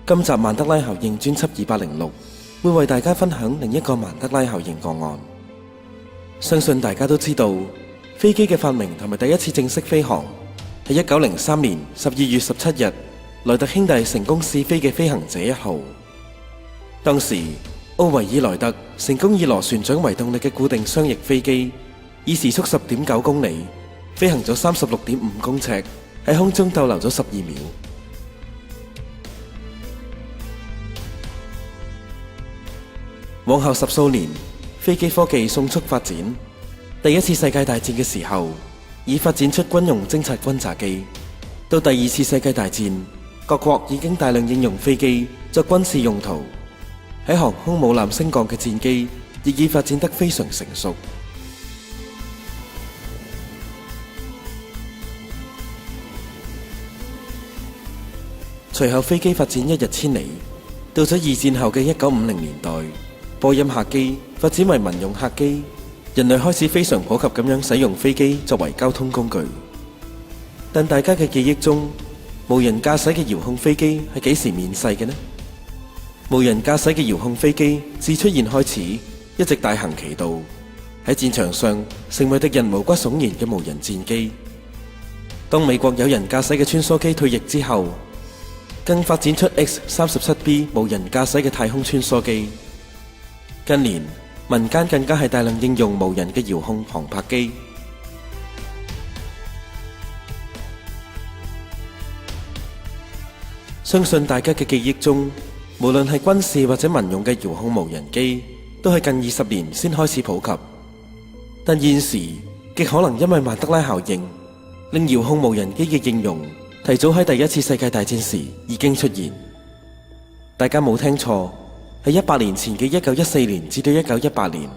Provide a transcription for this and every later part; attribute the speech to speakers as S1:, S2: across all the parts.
S1: 今集曼德拉效應專輯206會為大家分享另一個曼德拉效應個案。相信大家都知道，飛機嘅發明同埋第一次正式飛行係1903年12月17日，萊特兄弟成功試飛嘅飛行者1號。當時奧維爾萊特成功以螺旋槳為動力嘅固定雙翼飛機，以時速10.9公里飛行咗36.5公尺，喺空中逗留咗12秒。往後10數年，飛機科技迅速發展。第一次世界大戰嘅時候，已發展出軍用偵察轟炸機；到第二次世界大戰，各國已經大量應用飛機作軍事用途。喺航空母艦升降嘅戰機亦已發展得非常成熟。隨後飛機發展一日千里，到咗二戰後嘅1950年代，波音客機發展為民用客機，人類開始非常普及咁樣使用飛機作為交通工具。但大家嘅記憶中，無人駕駛嘅遙控飛機係幾時面世嘅呢？無人駕駛嘅遙控飛機自出現開始，一直大行其道，喺戰場上成為敵人毛骨悚然嘅無人戰機。當美國有人駕駛嘅穿梭機退役之後，更發展出 X-37B 無人駕駛嘅太空穿梭機。近年民間更加係大量應用無人嘅遙控航拍機。相信大家嘅記憶中，無論係軍事或者民用嘅遙控無人機，都係近20年先開始普及。但現時極可能因為曼德拉效應，令遙控無人機嘅應用提早喺第一次世界大戰時已經出現。大家冇聽錯，喺100年前嘅1914年至到1918年，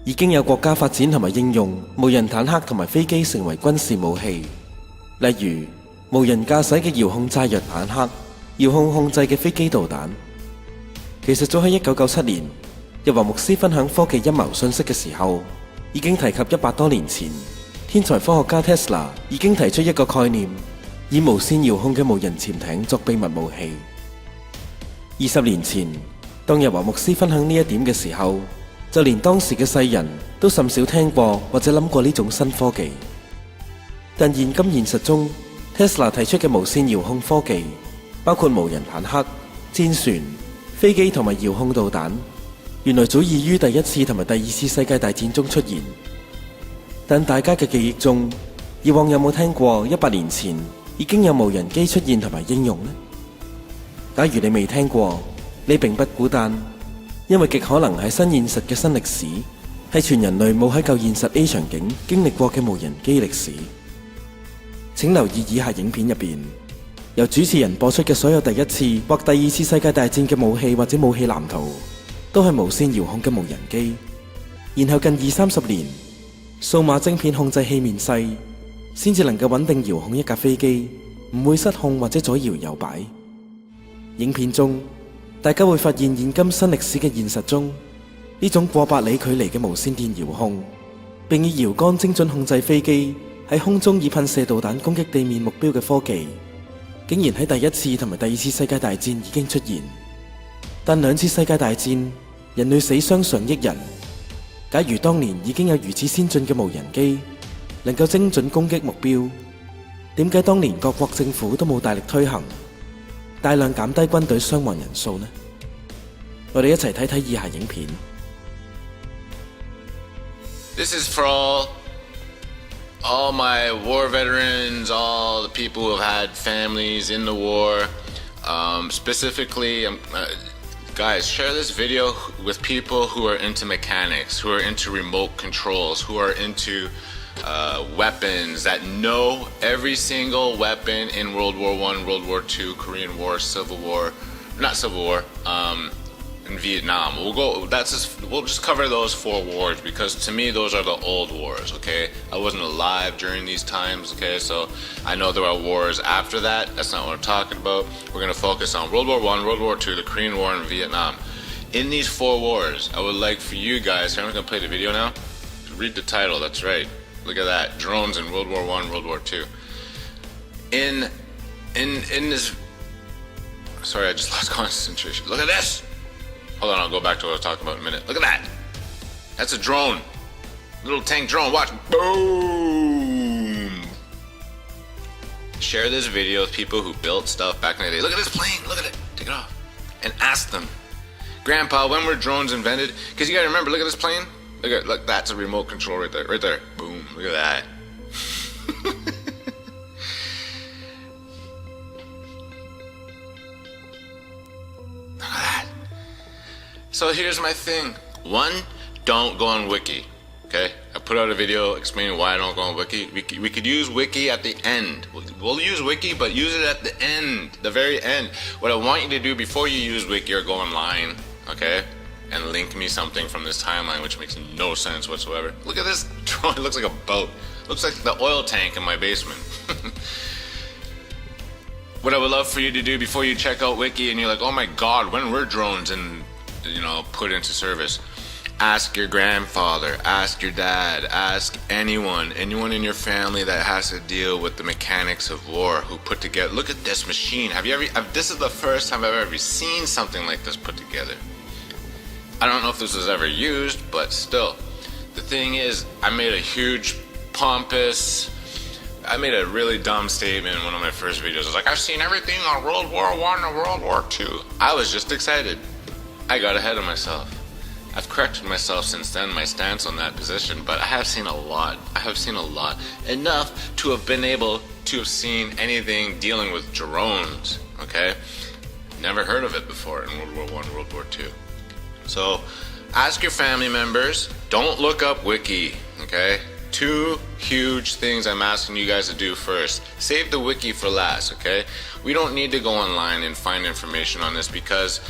S1: 已經有國家發展同埋應用無人坦克同埋飛機成為軍事武器。例如無人駕駛嘅遙控炸藥坦克、遙控控制嘅飛機導彈。其實早喺1997年，日華牧師分享科技陰謀信息嘅時候，已經提及100多年前，天才科學家 Tesla 已經提出一個概念，以無線遙控嘅無人潛艇作秘密武器。20年前，當日華牧師分享呢一點嘅時候，就連當時嘅世人都甚少聽過或者諗過呢種新科技。但現今現實中，Tesla 提出嘅無線遙控科技，包括無人坦克、戰船、飛機同埋遙控導彈，原來早已於第一次同埋第二次世界大戰中出現。但大家嘅記憶中，以往有冇聽過100年前已經有無人機出現同埋應用呢？假如你未聽過，你並不孤單，因為極可能係新現實嘅新歷史，係全人類冇喺舊現實 A 場景經歷過嘅無人機歷史。請留意以下影片入邊，由主持人播出嘅所有第一次或第二次世界大戰嘅武器或者武器藍圖，都係無線遙控嘅無人機。然後近20-30年，數碼晶片控制器面世，先至能夠穩定遙控一架飛機，唔會失控或者左搖右擺。影片中，大家會發現現今新歷史嘅現實中，呢種過百里距離嘅無線電遙控，並以搖桿精準控制飛機喺空中以噴射導彈攻擊地面目標嘅科技，竟然喺第一次同埋第二次世界大戰已經出現。但兩次世界大戰，人類死傷上億人。假如當年已經有如此先進嘅無人機，能夠精準攻擊目標，點解當年各國政府都冇大力推行，大量減低軍隊傷亡人數呢？我哋一齊睇睇以下影片。
S2: This is for all my war veterans, all the people who have had families in the war. Specifically, guys, share this video with people who are into mechanics, who are into remote controls, who are into weapons, that know every single weapon in World War I, World War II, Korean War, Civil War, not Civil War, in Vietnam. We'll just cover those 4 wars, because to me those are the old wars, okay? I wasn't alive during these times, okay? So I know there are wars after that. That's not what I'm talking about. We're going to focus on World War I, World War II, the Korean War, and Vietnam. In these 4 wars, I would like for you guys, I'm going to play the video now. Read the title, that's right. Look at that, drones in World War I, World War II. In this Sorry, I just lost concentration. Look at this. Hold on, I'll go back to what I was talking about in a minute. Look at that. That's a drone. Little tank drone. Watch. Boom. Share this video with people who built stuff back in the day. Look at this plane. Look at it. Take it off. And ask them, Grandpa, when were drones invented? Because you gotta remember, look at this plane. Look, that's a remote control right there. Right there. Boom. Look at that. So here's my thing. One, don't go on Wiki, okay? I put out a video explaining why I don't go on Wiki. We could use Wiki at the end. We'll use Wiki, but use it at the end, the very end. What I want you to do before you use Wiki or go online, okay? And link me something from this timeline, which makes no sense whatsoever. Look at this drone, it looks like a boat. Looks like the oil tank in my basement. What I would love for you to do before you check out Wiki and you're like, oh my God, when were drones put into service? Ask your grandfather, ask your dad, ask anyone in your family that has to deal with the mechanics of war who put together. Look at this machine. This is the first time I've ever seen something like this put together. I don't know if this was ever used, but still. The thing is, I made a really dumb statement in one of my first videos. I was like, I've seen everything on World War I and World War II. I was just excited. I got ahead of myself. I've corrected myself since then, my stance on that position, but I have seen a lot. Enough to have been able to have seen anything dealing with drones, okay? Never heard of it before in World War I, World War II. So, ask your family members. Don't look up Wiki, okay? Two huge things I'm asking you guys to do first. Save the Wiki for last, okay? We don't need to go online and find information on this because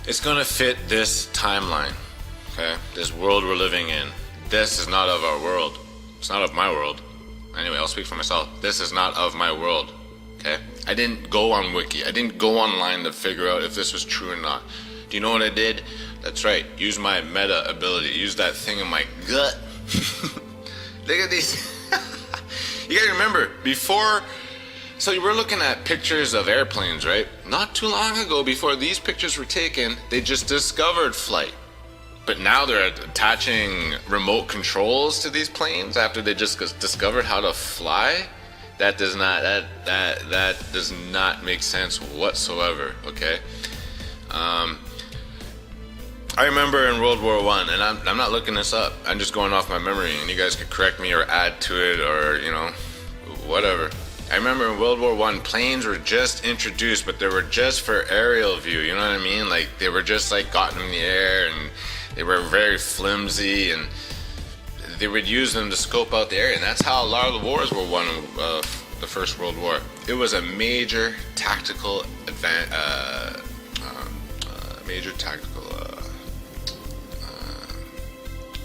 S2: it's gonna fit this timeline, okay? This world we're living in. This is not of our world. It's not of my world. Anyway, I'll speak for myself. This is not of my world, okay? I didn't go on Wiki. I didn't go online to figure out if this was true or not. Do you know what I did? That's right, use my meta ability. Use that thing in my gut. Look at these. You gotta remember, so you were looking at pictures of airplanes, right? Not too long ago, before these pictures were taken, they just discovered flight. But now they're attaching remote controls to these planes after they just discovered how to fly. That does not make sense whatsoever, okay? I remember in World War I, and I'm not looking this up, I'm just going off my memory, and you guys could correct me or add to it or, whatever. I remember in World War I, planes were just introduced, but they were just for aerial view, you know what I mean? Like, they were just like gotten in the air, and they were very flimsy, and they would use them to scope out the area, and that's how a lot of the wars were won in the First World War. It was a major tactical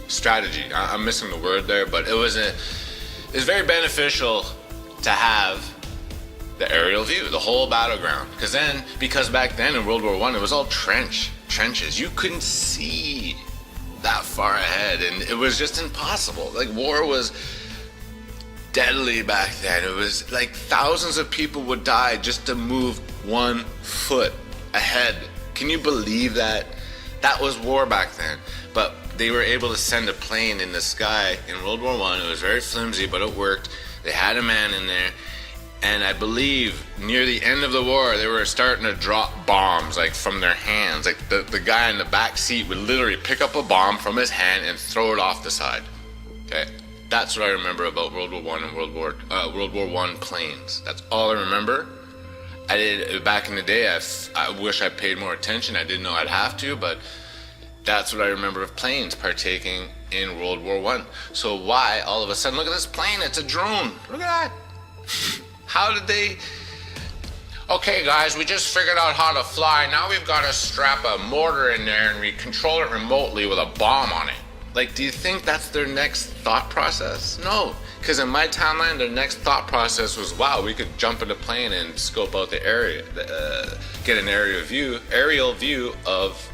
S2: strategy. I'm missing the word there, but it's very beneficial to have the aerial view, the whole battleground. Because back then in World War I, it was all trenches. You couldn't see that far ahead, and it was just impossible. Like, war was deadly back then. It was like thousands of people would die just to move 1 foot ahead. Can you believe that? That was war back then. But they were able to send a plane in the sky in World War I. It was very flimsy, but it worked. They had a man in there, and I believe near the end of the war, they were starting to drop bombs, like, from their hands. Like, the guy in the back seat would literally pick up a bomb from his hand and throw it off the side. Okay, that's what I remember about World War I and World War I planes. That's all I remember. I did back in the day. I wish I paid more attention. I didn't know I'd have to, but that's what I remember of planes partaking in World War I. So why all of a sudden, look at this plane, it's a drone. Look at that. How did they? Okay guys, we just figured out how to fly. Now we've got to strap a mortar in there and we control it remotely with a bomb on it. Like, do you think that's their next thought process? No, because in my timeline, their next thought process was, wow, we could jump in a plane and scope out the area, get an aerial view of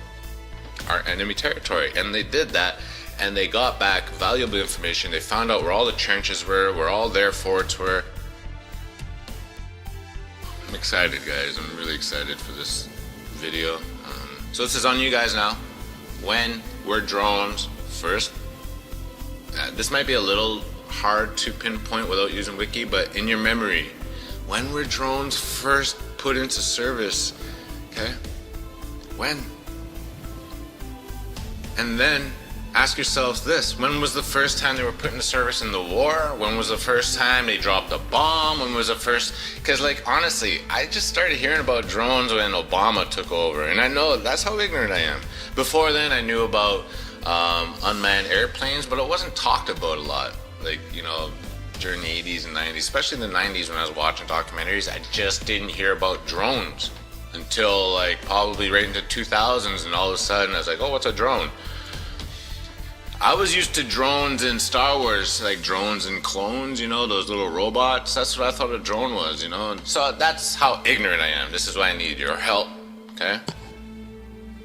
S2: our enemy territory. And they did that, and they got back valuable information. They found out where all the trenches were, where all their forts were. I'm excited, guys. I'm really excited for this video. So this is on you guys now. When were drones first? This might be a little hard to pinpoint without using wiki, but in your memory, when were drones first put into service? Okay? When? And then ask yourselves this: when was the first time they were put into service in the war? When was the first time they dropped a bomb? When was the first? Because, like, honestly, I just started hearing about drones when Obama took over, and I know that's how ignorant I am. Before then, I knew about unmanned airplanes, but it wasn't talked about a lot. Like, you know, during the 80s and 90s, especially in the 90s when I was watching documentaries, I just didn't hear about drones until, like, probably right into 2000s, and all of a sudden I was like, oh, what's a drone? I was used to drones in Star Wars, like drones and clones, you know, those little robots. That's what I thought a drone was, you know. So that's how ignorant I am. This is why I need your help, okay?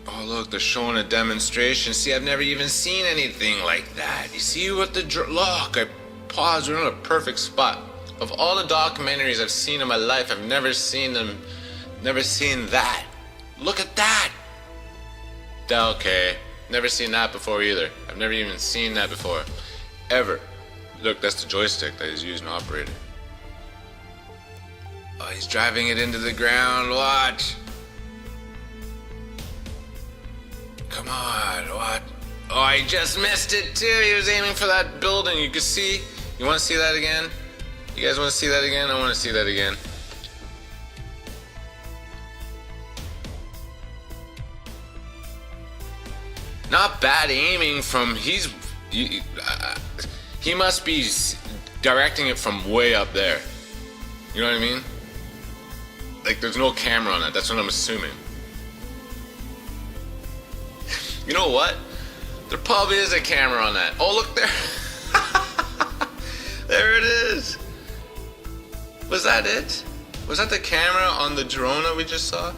S2: Oh, look, they're showing a demonstration. See, I've never even seen anything like that. You see what the look, I paused. We're in a perfect spot. Of all the documentaries I've seen in my life, I've never seen that. Look at that. Okay. Never seen that before either. I've never even seen that before. Ever. Look, that's the joystick that he's using to operate it. Oh, he's driving it into the ground. Watch. Come on, what? Oh, I just missed it too. He was aiming for that building. You can see. You want to see that again? You guys want to see that again? I want to see that again. Not bad aiming from, he must be directing it from way up there. You know what I mean? Like, there's no camera on it. That's what I'm assuming. You know what? There probably is a camera on that. Oh, look there. There it is. Was that it? Was that the camera on the drone that we just saw?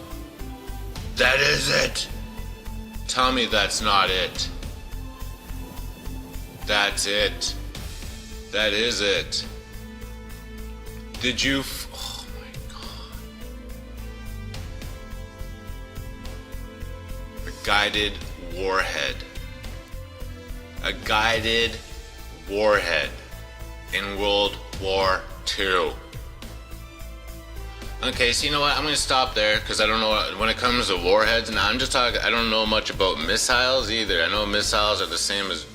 S2: That is it. Tell me that's not it. That's it. That is it. Did you... oh my god. A guided warhead. A guided warhead in World War II. Okay, so you know what? I'm gonna stop there because I don't know when it comes to warheads. Now I'm just talking. I don't know much about missiles either. I know missiles are the same as.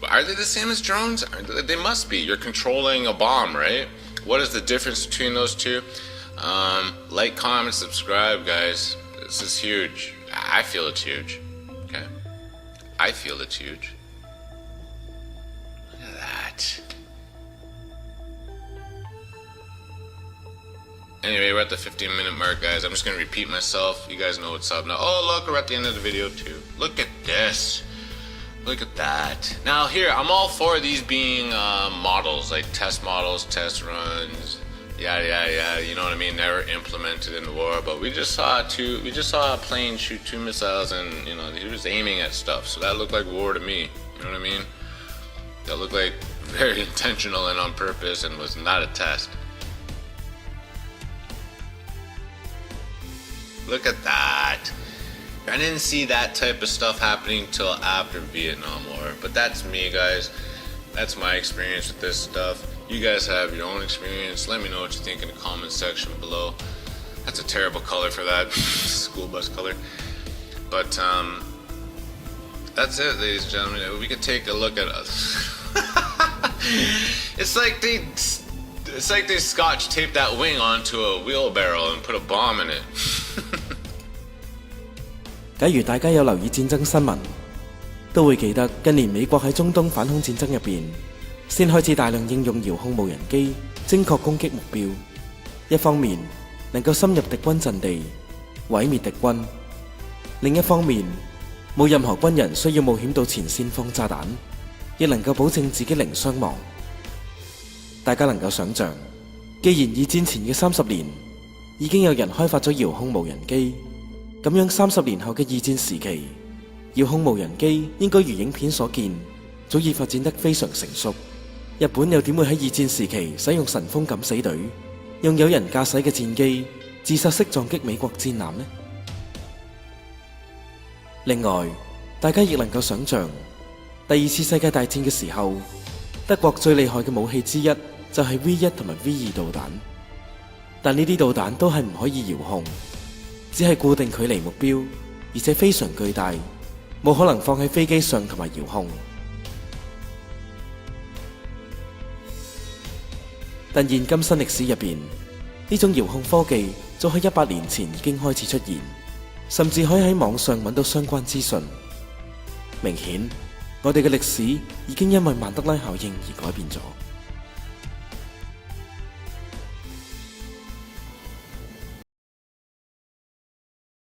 S2: Are they the same as drones? They must be. You're controlling a bomb, right? What is the difference between those two? Like, comment, subscribe, guys. This is huge. I feel it's huge. Okay, I feel it's huge. Look at that. Anyway, we're at the 15-minute mark, guys. I'm just going to repeat myself. You guys know what's up now. Oh, look, we're at the end of the video, too. Look at this. Look at that. Now, here, I'm all for these being models, like test models, test runs, yada, yada, yada. You know what I mean? Never implemented in the war. But we just saw a plane shoot 2 missiles, and, you know, he was aiming at stuff. So that looked like war to me. You know what I mean? That looked like very intentional and on purpose and was not a test. Look at that. I didn't see that type of stuff happening till after Vietnam War. But that's me, guys. That's my experience with this stuff. You guys have your own experience. Let me know what you think in the comment section below. That's a terrible color for that. School bus color. But that's it, ladies and gentlemen. We could take a look at us. It's like they scotch taped that wing onto a wheelbarrow and put a bomb in it.
S1: 假如大家有留意戰爭新聞，都會記得近年美國喺中東反恐戰爭入邊，先開始大量應用遙控無人機精確攻擊目標。一方面能夠深入敵軍陣地，毀滅敵軍；另一方面冇任何軍人需要冒險到前線放炸彈，亦能夠保證自己零傷亡。大家能夠想像，既然二戰前嘅30年已經有人開發咗遙控無人機，咁樣30年後嘅二戰時期，遙控無人機應該如影片所見，早已發展得非常成熟。日本又點會喺二戰時期使用神風敢死隊，用有人駕駛嘅戰機自殺式撞擊美國戰艦呢？另外，大家亦能夠想象，第二次世界大戰嘅時候，德國最厲害嘅武器之一就係 V1 同埋 V2 導彈，但呢啲導彈都係唔可以遙控，只係固定距離目標，而且非常巨大，冇可能放喺飛機上同埋遙控。但現今新歷史入邊，呢種遙控科技早喺100年前已經開始出現，甚至可以喺網上揾到相關資訊。明顯，我哋嘅歷史已經因為曼德拉效應而改變咗。